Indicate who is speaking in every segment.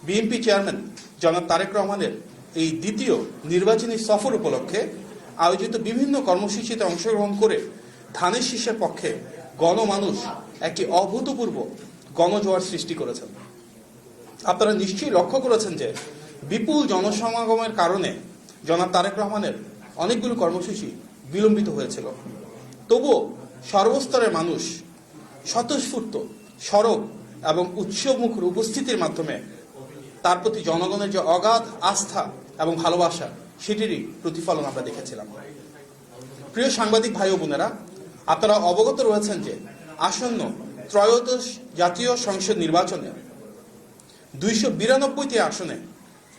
Speaker 1: BNP chairman জনাব তারেক রহমানের এই দ্বিতীয় নির্বাচনী সফর উপলক্ষে আয়োজিত বিভিন্ন কর্মসূচিতে অংশগ্রহণ করে ধানের শীষের পক্ষে গণমানুষ একটি অভূতপূর্ব গণজোয়ার সৃষ্টি করেছেন। আপনারা নিশ্চয়ই লক্ষ্য করেছেন যে বিপুল জনসমাগমের কারণে জনাব তারেক রহমানের অনেকগুলো কর্মসূচি বিলম্বিত হয়েছিল। তবুও সর্বস্তরের মানুষ স্বতঃস্ফূর্ত সরব এবং উৎসবমুখর উপস্থিতির মাধ্যমে তার প্রতি জনগণের যে অগাধ আস্থা এবং ভালোবাসা সেটিরই প্রতিফলন আমরা দেখেছিলাম। প্রিয় সাংবাদিক ভাই ও বোনেরা, আপনারা অবগত রয়েছেন যে আসন্ন ত্রয়োদশ জাতীয় সংসদ নির্বাচনে 292টি আসনে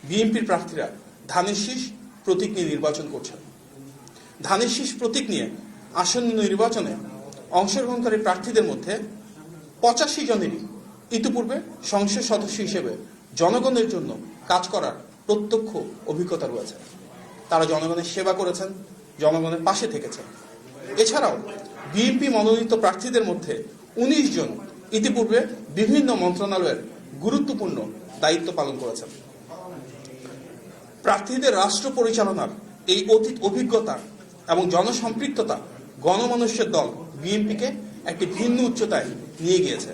Speaker 1: বিএনপির প্রার্থীরা ধানের শীষ প্রতীক নিয়ে নির্বাচন করছেন। ধানের শীষ প্রতীক নিয়ে আসন্ন নির্বাচনে অংশগ্রহণকারী প্রার্থীদের মধ্যে 85 জনেরই ইতিপূর্বে সংসদ সদস্য হিসেবে জনগণের জন্য কাজ করার প্রত্যক্ষ অভিজ্ঞতা রয়েছে। তারা জনগণের সেবা করেছেন, জনগণের পাশে থেকেছেন। এছাড়াও বিএনপি মনোনীত প্রার্থীদের মধ্যে 19 জন ইতিপূর্বে বিভিন্ন মন্ত্রণালয়ের গুরুত্বপূর্ণ দায়িত্ব পালন করেছেন। প্রার্থীদের রাষ্ট্র পরিচালনার এই অতীত অভিজ্ঞতা এবং জনসম্পৃক্ততা গণমানুষের দল বিএনপিকে একটি ভিন্ন উচ্চতায় নিয়ে গিয়েছে।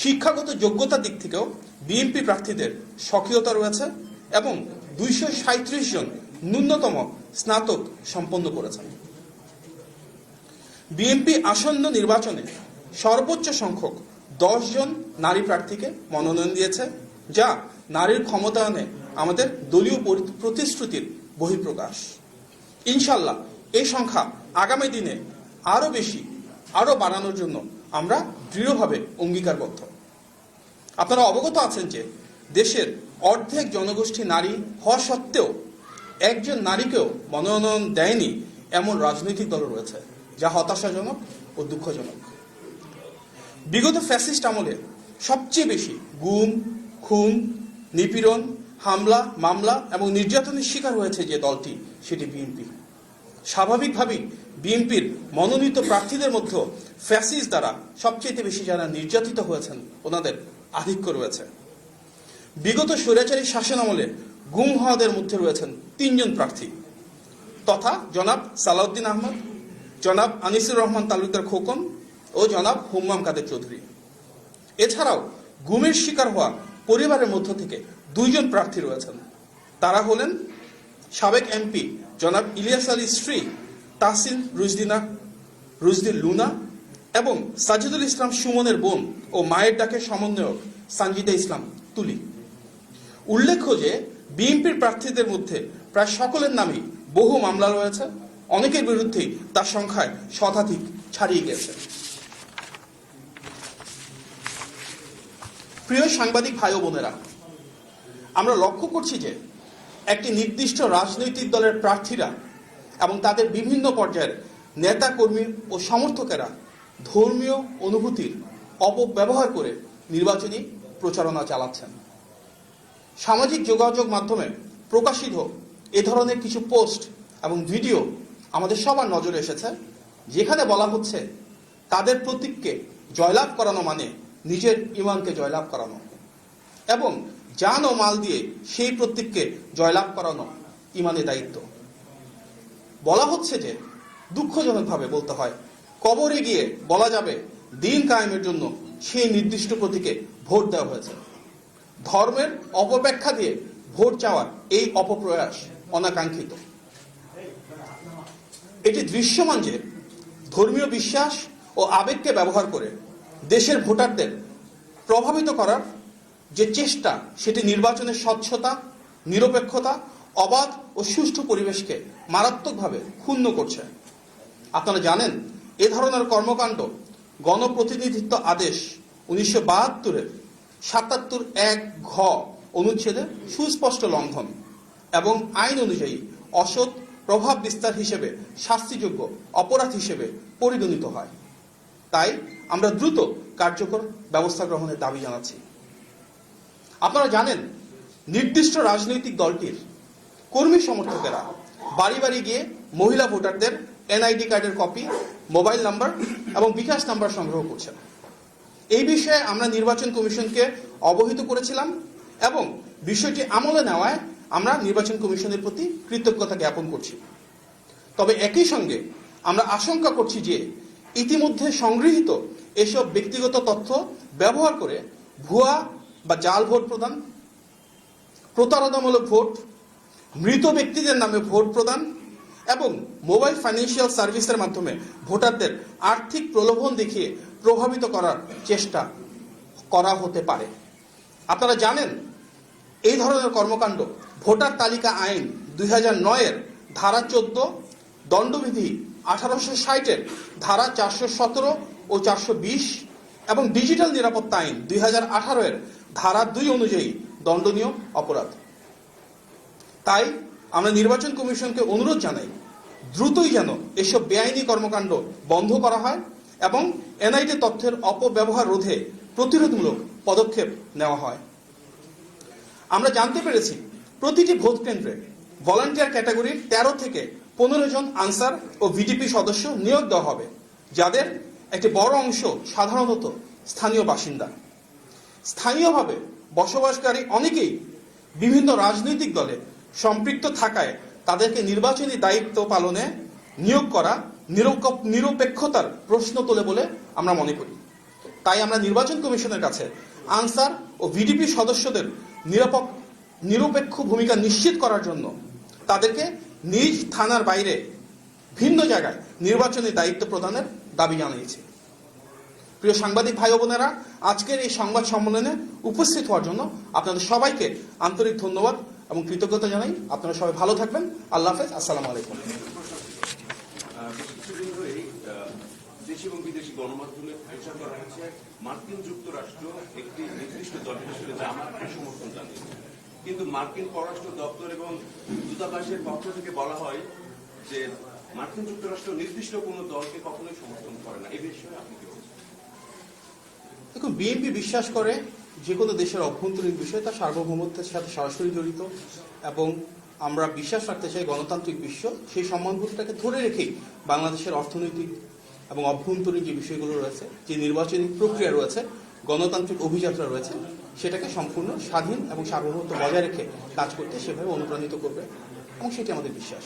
Speaker 1: শিক্ষাগত যোগ্যতার দিক থেকেও বিএনপি প্রার্থীদের সক্রিয়তা রয়েছে এবং 237 জন ন্যূনতম স্নাতক সম্পন্ন করেছেন। বিএনপি আসন্ন নির্বাচনে সর্বোচ্চ সংখ্যক 10 জন নারী প্রার্থীকে মনোনয়ন দিয়েছে, যা নারীর ক্ষমতায়নে আমাদের দলীয় প্রতিশ্রুতির বহিঃপ্রকাশ। ইনশাল্লাহ এই সংখ্যা আগামী দিনে আরো বেশি আরো বাড়ানোর জন্য আমরা দৃঢ়ভাবে অঙ্গীকারবদ্ধ। আপনারা অবগত আছেন যে দেশের অর্ধেক জনগোষ্ঠী নারী হওয়া সত্ত্বেও একজন নারীকেও মনোনয়ন দেয়নি এমন রাজনৈতিক দল রয়েছে, যা হতাশাজনক ও দুঃখজনক। বিগত ফ্যাসিস্ট আমলে সবচেয়ে বেশি গুম, খুন, নিপীড়ন, হামলা, মামলা এবং নির্যাতনের শিকার হয়েছে যে দলটি, সেটি বিএনপি। স্বাভাবিকভাবেই বিএনপির মনোনীত প্রার্থীদের মধ্যে ফ্যাসিস্ট দ্বারা সবচেয়ে বেশি যারা নির্যাতিত হয়েছেন ওনাদের আধিক্য রয়েছে। বিগত স্বৈরাচারী শাসন আমলে গুম হওয়াদের মধ্যে রয়েছেন 3 জন প্রার্থী তথা জনাব সালাউদ্দিন আহমদ, জনাব আনিসুর রহমান তালুকদার খোকন ও জনাব হুম্মাম কাদের চৌধুরী। এছাড়াও গুমের শিকার হওয়া পরিবারের মধ্য থেকে 2 জন প্রার্থী রয়েছেন। তারা হলেন সাবেক এমপি জনাব ইলিয়াস আলীর স্ত্রী তাহসিন রুজদি লুনা এবং সাজিদুল ইসলাম সুমনের বোন ও মায়ের ডাকের সমন্বয়ক সানজিদা ইসলাম তুলি। উল্লেখ্য যে বিএনপির প্রার্থীদের মধ্যে প্রায় সকলের নামেই বহু মামলা রয়েছে, অনেকের বিরুদ্ধেই তার সংখ্যায় শতাধিক ছাড়িয়ে গেছে। প্রিয় সাংবাদিক ভাই ও বোনেরা, আমরা লক্ষ্য করছি যে একটি নির্দিষ্ট রাজনৈতিক দলের প্রার্থীরা এবং তাদের বিভিন্ন পর্যায়ের নেতা কর্মী ও সমর্থকেরা ধর্মীয় অনুভূতির অপব্যবহার করে নির্বাচনী প্রচারণা চালাচ্ছেন। সামাজিক যোগাযোগ মাধ্যমে প্রকাশিত এ ধরনের কিছু পোস্ট এবং ভিডিও আমাদের সবার নজরে এসেছে, যেখানে বলা হচ্ছে তাদের প্রতীককে জয়লাভ করানো মানে নিজের ঈমানকে জয়লাভ করানো এবং জান ও মাল দিয়ে সেই প্রতীককে জয়লাভ করানো ঈমানের দায়িত্ব। বলা হচ্ছে যে দুঃখজনকভাবে বলতে হয়, কবরে গিয়ে বলা যাবে দিন কায়েমের জন্য সেই নির্দিষ্ট প্রতীকে ভোট দেওয়া হয়েছে। ধর্মের অপব্যাখ্যা দিয়ে ভোট চাওয়ার এই অপপ্রয়াস অনাকাঙ্ক্ষিত। এটি দৃশ্যমান যে ধর্মীয় বিশ্বাস ও আবেগকে ব্যবহার করে দেশের ভোটারদের প্রভাবিত করার যে চেষ্টা, সেটি নির্বাচনের স্বচ্ছতা, নিরপেক্ষতা, অবাধ ও সুষ্ঠু পরিবেশকে মারাত্মকভাবে ক্ষুণ্ণ করছে। আপনারা জানেন, এ ধরনের কর্মকাণ্ড গণপ্রতিনিধিত্ব আদেশ 1972-এর 77(1) ঘ অনুচ্ছেদে সুস্পষ্ট লঙ্ঘন এবং আইন অনুযায়ী অসৎ প্রভাব বিস্তার হিসেবে শাস্তিযোগ্য অপরাধ হিসেবে পরিগণিত হয়। তাই আমরা দ্রুত কার্যকর ব্যবস্থা গ্রহণের দাবি জানাচ্ছি। আপনারা জানেন, নির্দিষ্ট রাজনৈতিক দলটির কর্মী সমর্থকেরা বাড়ি বাড়ি গিয়ে মহিলা ভোটারদের এনআইডি কার্ডের কপি, মোবাইল নাম্বার এবং বিকাশ নাম্বার সংগ্রহ করছেন। এই বিষয়ে আমরা নির্বাচন কমিশনকে অবহিত করেছিলাম এবং বিষয়টি আমলে নেওয়ায় আমরা নির্বাচন কমিশনের প্রতি কৃতজ্ঞতা জ্ঞাপন করছি। তবে একই সঙ্গে আমরা আশঙ্কা করছি যে ইতিমধ্যে সংগৃহীত এসব ব্যক্তিগত তথ্য ব্যবহার করে ভুয়া বা জাল ভোট প্রদান, প্রতারণামূলক ভোট, মৃত ব্যক্তিদের নামে ভোট প্রদান এবং মোবাইল ফাইন্যান্সিয়াল সার্ভিসের মাধ্যমে ভোটারদের আর্থিক প্রলোভন দেখিয়ে প্রভাবিত করার চেষ্টা করা হতে পারে। আপনারা জানেন এই ধরনের কর্মকাণ্ড ভোটার তালিকা আইন 2009-এর ধারা 14, দণ্ডবিধি 1860-এর ধারা 417 ও 420 এবং ডিজিটাল নিরাপত্তা আইন 2018-এর ধারা 2 অনুযায়ী দণ্ডনীয় অপরাধ। তাই আমরা নির্বাচন কমিশনকে অনুরোধ জানাই দ্রুতই যেন এসব বেআইনি কর্মকাণ্ড বন্ধ করা হয় এবং এনআইডি তথ্যের অপব্যবহার রোধে প্রতিরোধমূলক পদক্ষেপ নেওয়া হয়। আমরা জানতে পেরেছি প্রতিটি ভোট কেন্দ্রে ভলান্টিয়ার ক্যাটাগরির 13 থেকে 15 জন আনসার ও ভিডিপি সদস্য নিয়োগ দেওয়া হবে, যাদের একটি বড় অংশ সাধারণত স্থানীয় বাসিন্দা। স্থানীয়ভাবে বসবাসকারী অনেকেই বিভিন্ন রাজনৈতিক দলে সম্পৃক্ত থাকায় তাদেরকে নির্বাচনী দায়িত্ব পালনে নিয়োগ করা নিরপেক্ষতার প্রশ্ন তোলে বলে আমরা মনে করি। তাই আমরা নির্বাচন কমিশনের কাছে আনসার ও ভিডিপি সদস্যদের নিরপেক্ষ ভূমিকা নিশ্চিত করার জন্য তাদেরকে নিজ থানার বাইরে ভিন্ন জায়গায় নির্বাচনী দায়িত্ব প্রদানের দাবি জানিয়েছি। প্রিয় সাংবাদিক ভাই ও বোনেরা, আজকের এই সংবাদ সম্মেলনে উপস্থিত হওয়ার জন্য আপনাদের সবাইকে আন্তরিক ধন্যবাদ এবং কৃতজ্ঞতা জানাই। আপনারা সবাই ভালো থাকবেন। আল্লাহ হাফেজ। আসসালামু আলাইকুম।
Speaker 2: দেশি এবং বিদেশি গণমাধ্যমে প্রচার করা হচ্ছে মার্কিন যুক্তরাষ্ট্র একটি নির্দিষ্ট দলের হিসেবে জামাতকে সমর্থন জানিয়েছে, কিন্তু মার্কিন পররাষ্ট্র দপ্তর এবং দূতাবাসের পক্ষ থেকে বলা হয় যে মার্কিন যুক্তরাষ্ট্র নির্দিষ্ট কোনো দলকে কখনোই সমর্থন করে না। এই বিষয়ে আপনি কি বলছেন?
Speaker 1: দেখুন, বিএনপি বিশ্বাস করে যে কোনো দেশের অভ্যন্তরীণ বিষয় তার সার্বভৌমত্বের সাথে সরাসরি জড়িত এবং আমরা বিশ্বাস রাখতে চাই গণতান্ত্রিক বিশ্ব সেই সম্মানবোধটাকে ধরে রেখেই বাংলাদেশের অর্থনৈতিক এবং অভ্যন্তরীণ যে বিষয়গুলো রয়েছে, যে নির্বাচনী প্রক্রিয়া রয়েছে, গণতান্ত্রিক অভিযাত্রা রয়েছে, সেটাকে সম্পূর্ণ স্বাধীন এবং সার্বভৌমত্ব বজায় রেখে কাজ করতে সেভাবে অনুপ্রাণিত করবে এবং সেটি আমাদের বিশ্বাস।